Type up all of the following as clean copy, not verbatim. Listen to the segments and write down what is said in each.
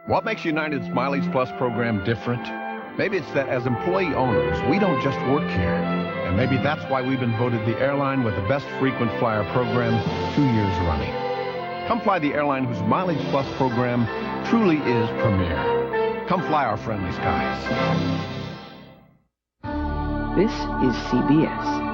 What makes United's Mileage Plus program different? Maybe it's that as employee owners, we don't just work here. And maybe that's why we've been voted the airline with the best frequent flyer program 2 years running. Come fly the airline whose Mileage Plus program truly is premier. Come fly our friendly skies. This is CBS.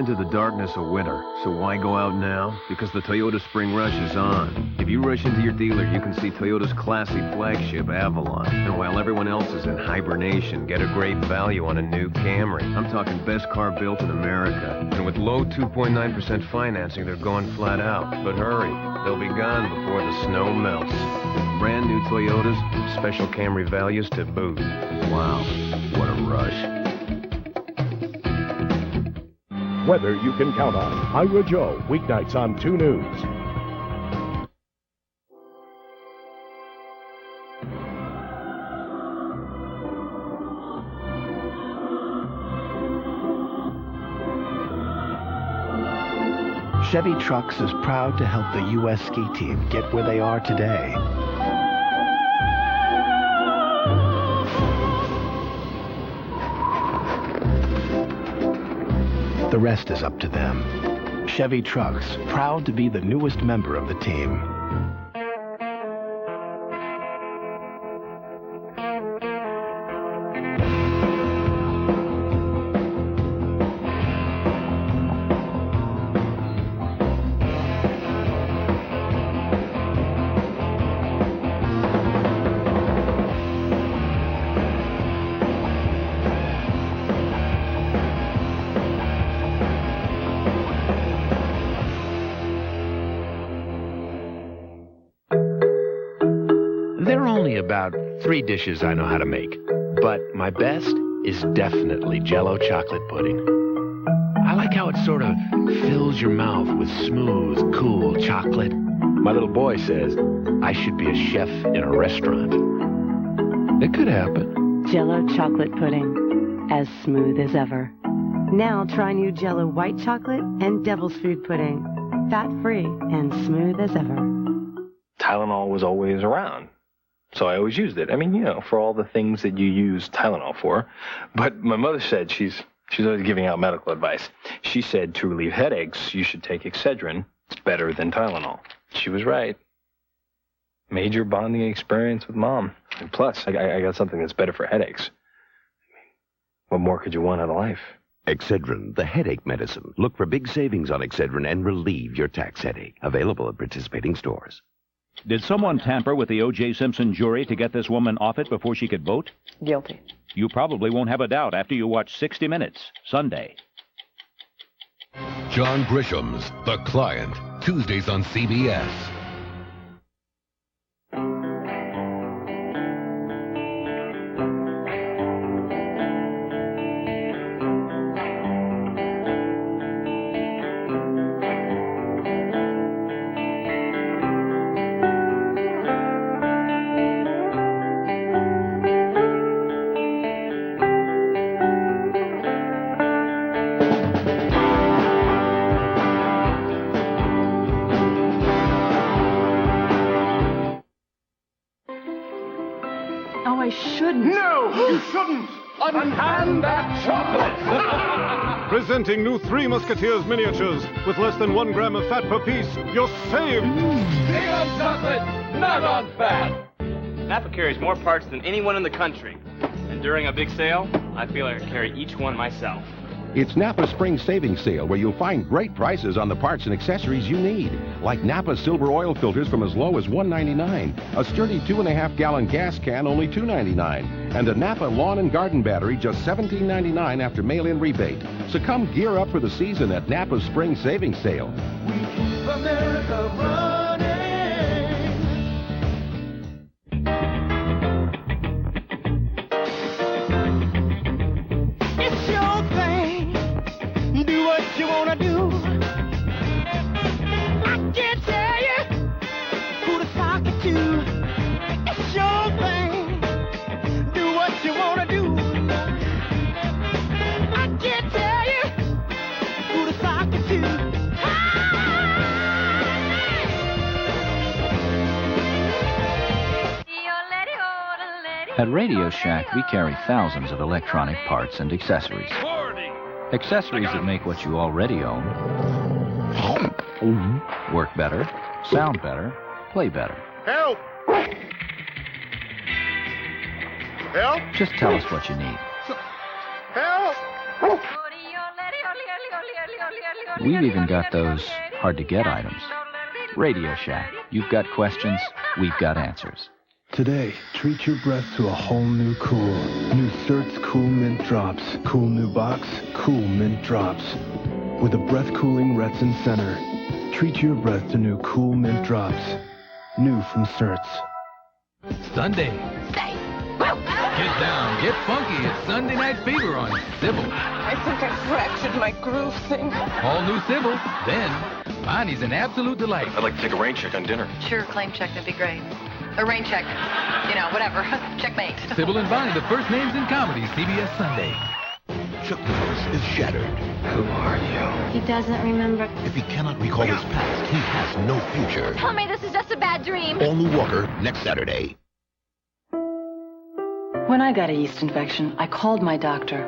Into the darkness of winter, so why go out now? Because the Toyota Spring Rush is on. If you rush into your dealer, you can see Toyota's classy flagship Avalon. And while everyone else is in hibernation, get a great value on a new Camry. I'm talking best car built in America. And with low 2.9% financing, they're going flat out. But hurry, they'll be gone before the snow melts. Brand new Toyotas, special Camry values to boot. Wow, what a rush. Weather you can count on. Ira Joe, weeknights on 2 News. Chevy Trucks is proud to help the U.S. ski team get where they are today. The rest is up to them. Chevy Trucks, proud to be the newest member of the team. About 3 dishes I know how to make, but my best is definitely Jell-O chocolate pudding. I like how it sort of fills your mouth with smooth, cool chocolate. My little boy says I should be a chef in a restaurant. It could happen. Jell-O chocolate pudding, as smooth as ever. Now try new Jell-O white chocolate and Devil's Food pudding, fat-free and smooth as ever. Tylenol was always around. So I always used it. I mean, you know, for all the things that you use Tylenol for. But my mother said she's always giving out medical advice. She said to relieve headaches, you should take Excedrin. It's better than Tylenol. She was right. Major bonding experience with Mom. And plus, I got something that's better for headaches. What more could you want out of life? Excedrin, the headache medicine. Look for big savings on Excedrin and relieve your tax headache. Available at participating stores. Did someone tamper with the O.J. Simpson jury to get this woman off it before she could vote? Guilty. You probably won't have a doubt after you watch 60 Minutes, Sunday. John Grisham's The Client, Tuesdays on CBS. Unhand that chocolate! Presenting new Three Musketeers miniatures with less than 1 gram of fat per piece. You're saved! Big on chocolate! not on fat. Napa carries more parts than anyone in the country. And during a big sale, I feel I can carry each one myself. It's Napa Spring Savings Sale, where you'll find great prices on the parts and accessories you need. Like Napa Silver oil filters from as low as $1.99. A sturdy 2.5-gallon gas can, only $2.99. And a Napa Lawn and Garden battery, just $17.99 after mail-in rebate. So come gear up for the season at Napa Spring Savings Sale. We keep America running. It's your thing. Do what you wanna do. I can't tell you who to sock it to. It's your thing. Do what you wanna do. I can't tell you who to sock it to. At Radio Shack, we carry thousands of electronic parts and accessories. Accessories that make what you already own work better, sound better, play better. Help! Help! Just tell us what you need. Help! We've even got those hard-to-get items. Radio Shack. You've got questions, we've got answers. Today, treat your breath to a whole new cool. New Certs Cool Mint Drops. Cool new box, cool mint drops. With a breath-cooling Retsin center. Treat your breath to new Cool Mint Drops. New from Certs. Sunday. Get down, get funky. It's Sunday Night Fever on Sybil. I think I fractured my groove thing. All new Sybil. Then, Bonnie's an absolute delight. I'd like to take a rain check on dinner. Sure, claim check, that'd be great. A rain check. You know, whatever. Checkmate. Sybil and Bonnie, the first names in comedy, CBS Sunday. Chuck Norris is shattered. Who are you? He doesn't remember. If he cannot recall his past, he has no future. Tell me this is just a bad dream. All New Walker, next Saturday. When I got a yeast infection, I called my doctor,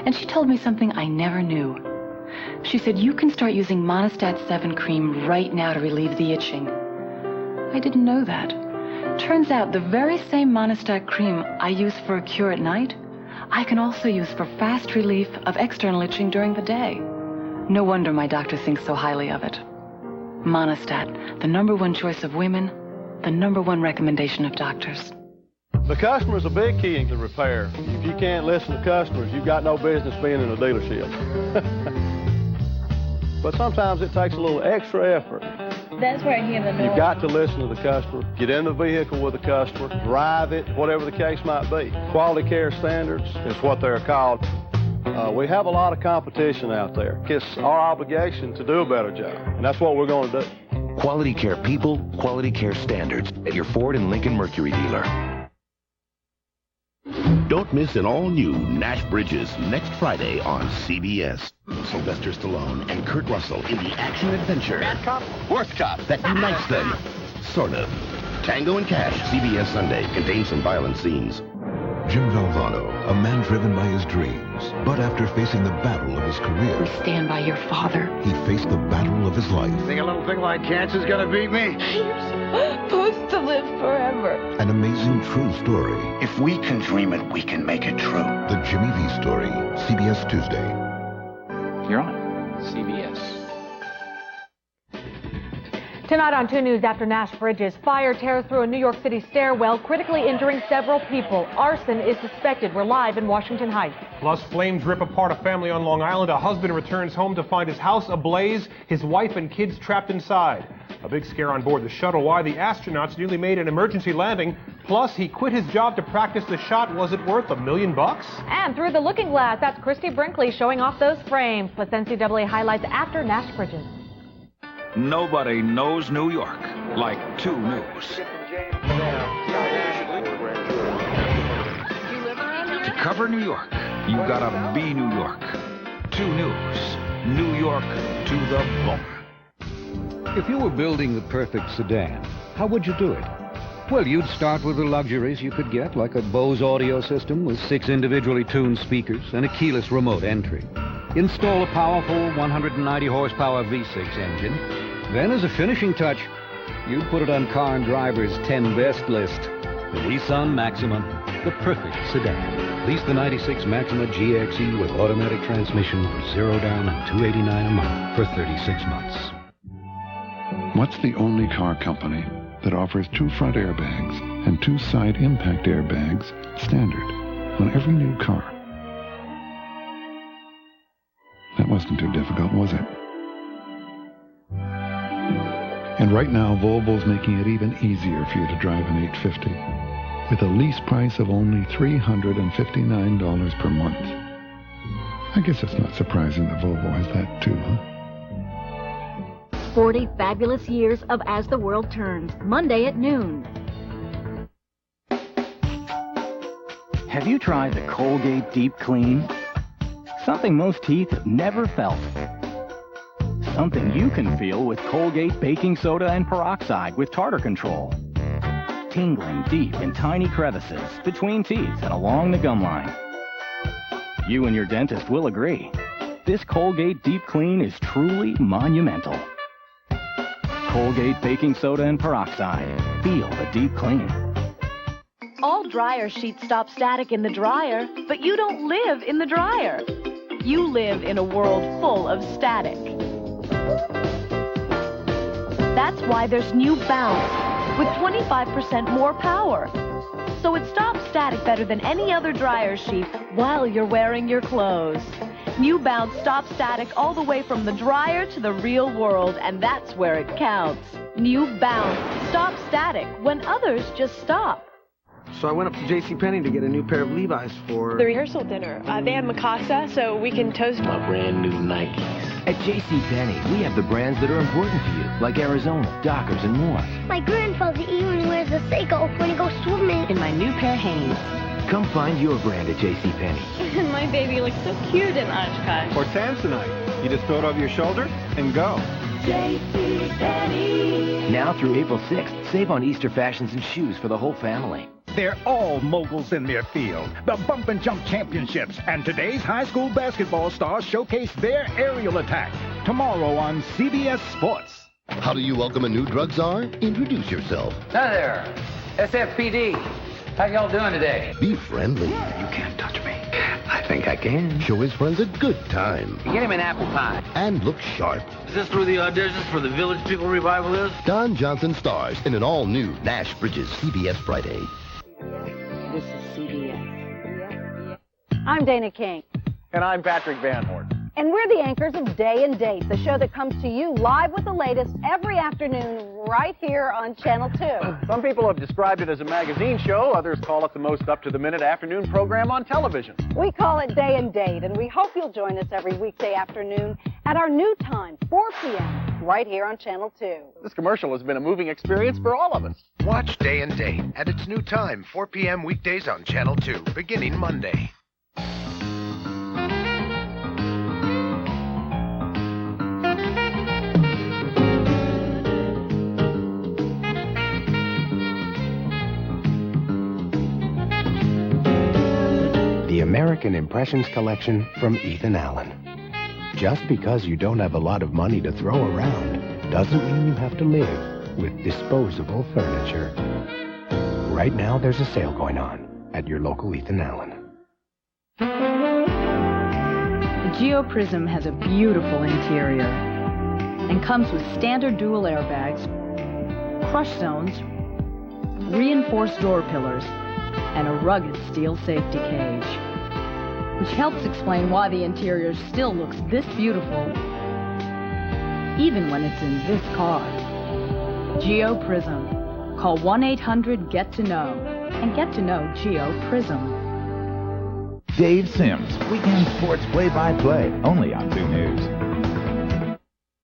and she told me something I never knew. She said, you can start using Monistat 7 cream right now to relieve the itching. I didn't know that. Turns out the very same Monistat cream I use for a cure at night, I can also use for fast relief of external itching during the day. No wonder my doctor thinks so highly of it. Monistat, the #1 choice of women, the #1 recommendation of doctors. The customer's a big key in the repair. If you can't listen to customers, you've got no business being in a dealership. But sometimes it takes a little extra effort. That's right here in the north. You've got to listen to the customer, get in the vehicle with the customer, drive it, whatever the case might be. Quality care standards is what they're called. We have a lot of competition out there. It's our obligation to do a better job, and that's what we're going to do. Quality care people, quality care standards at your Ford and Lincoln Mercury dealer. Don't miss an all-new Nash Bridges next Friday on CBS. Sylvester Stallone and Kurt Russell in the action-adventure Bad cop, worst cop that unites them. Sort of. Tango and Cash, CBS Sunday, contains some violent scenes. Jim Valvano, a man driven by his dreams. But after facing the battle of his career, We stand by your father. he faced the battle of his life. Think a little thing like cancer's gonna beat me? You're supposed to live forever. An amazing true story. If we can dream it, we can make it true. The Jimmy V Story, CBS Tuesday. You're on CBS. Tonight on 2 News, after Nash Bridges, fire tears through a New York City stairwell, critically injuring several people. Arson is suspected. We're live in Washington Heights. Plus, flames rip apart a family on Long Island. A husband returns home to find his house ablaze, his wife and kids trapped inside. A big scare on board the shuttle. Why the astronauts nearly made an emergency landing. Plus, he quit his job to practice the shot. Was it worth $1 million? And through the looking glass, that's Christy Brinkley showing off those frames. Plus NCAA highlights after Nash Bridges. Nobody knows New York like 2 News. To cover New York, you gotta be New York. 2 News. New York to the bone. If you were building the perfect sedan, how would you do it? Well, you'd start with the luxuries you could get, like a Bose audio system with 6 individually tuned speakers and a keyless remote entry. Install a powerful 190 horsepower V6 engine. Then, as a finishing touch, You'd put it on Car and Driver's 10 best list. The Nissan Maxima, the perfect sedan. Lease the 96 Maxima GXE with automatic transmission for 0 down and $289 a month for 36 months. What's the only car company that offers 2 front airbags and 2 side impact airbags standard on every new car? That wasn't too difficult, was it? And right now, Volvo's making it even easier for you to drive an 850 with a lease price of only $359 per month. I guess it's not surprising that Volvo has that too, huh? 40 fabulous years of As the World Turns, Monday at noon. Have you tried the Colgate Deep Clean? Something most teeth have never felt. Something you can feel with Colgate baking soda and peroxide with tartar control. Tingling deep in tiny crevices between teeth and along the gum line. You and your dentist will agree. This Colgate Deep Clean is truly monumental. Colgate baking soda and peroxide. Feel the deep clean. All dryer sheets stop static in the dryer, but you don't live in the dryer. You live in a world full of static. That's why there's new Bounce with 25% more power. So it stops static better than any other dryer sheet while you're wearing your clothes. New Bounce stops static all the way from the dryer to the real world, and that's where it counts. New Bounce stops static when others just stop. So I went up to JCPenney to get a new pair of Levi's for the rehearsal dinner. They have Mikasa, so we can toast my brand new Nikes. At JCPenney, we have the brands that are important to you, like Arizona, Dockers, and more. My grandfather even wears a Seiko when he goes swimming. In my new pair of Hanes. Come find your brand at JCPenney. My baby looks so cute in Oshkosh. Or Samsonite. You just throw it over your shoulder and go. JCPenney. Now through April 6th, save on Easter fashions and shoes for the whole family. They're all moguls in their field, the Bump and Jump Championships, and today's high school basketball stars showcase their aerial attack. Tomorrow on CBS Sports. How do you welcome a new drug czar? Introduce yourself. Hi there, SFPD. How y'all doing today? Be friendly. You can't touch me. I think I can. Show his friends a good time. Get him an apple pie. And look sharp. Is this where the auditions for the Village People revival is? Don Johnson stars in an all-new Nash Bridges CBS Friday. This is CBS. I'm Dana King. And I'm Patrick Van Horn. And we're the anchors of Day and Date, the show that comes to you live with the latest every afternoon right here on Channel 2. Some people have described it as a magazine show. Others call it the most up-to-the-minute afternoon program on television. We call it Day and Date, and we hope you'll join us every weekday afternoon at our new time, 4 p.m., right here on Channel 2. This commercial has been a moving experience for all of us. Watch Day and Date at its new time, 4 p.m. weekdays on Channel 2, beginning Monday. The American Impressions Collection from Ethan Allen. Just because you don't have a lot of money to throw around doesn't mean you have to live with disposable furniture. Right now, there's a sale going on at your local Ethan Allen. The Geo Prism has a beautiful interior and comes with standard dual airbags, crush zones, reinforced door pillars, and a rugged steel safety cage, which helps explain why the interior still looks this beautiful, even when it's in this car. Geo Prism. Call 1-800-GET-TO-KNOW and get to know Geo Prism. Dave Sims, Weekend Sports Play-by-Play, only on 2 News.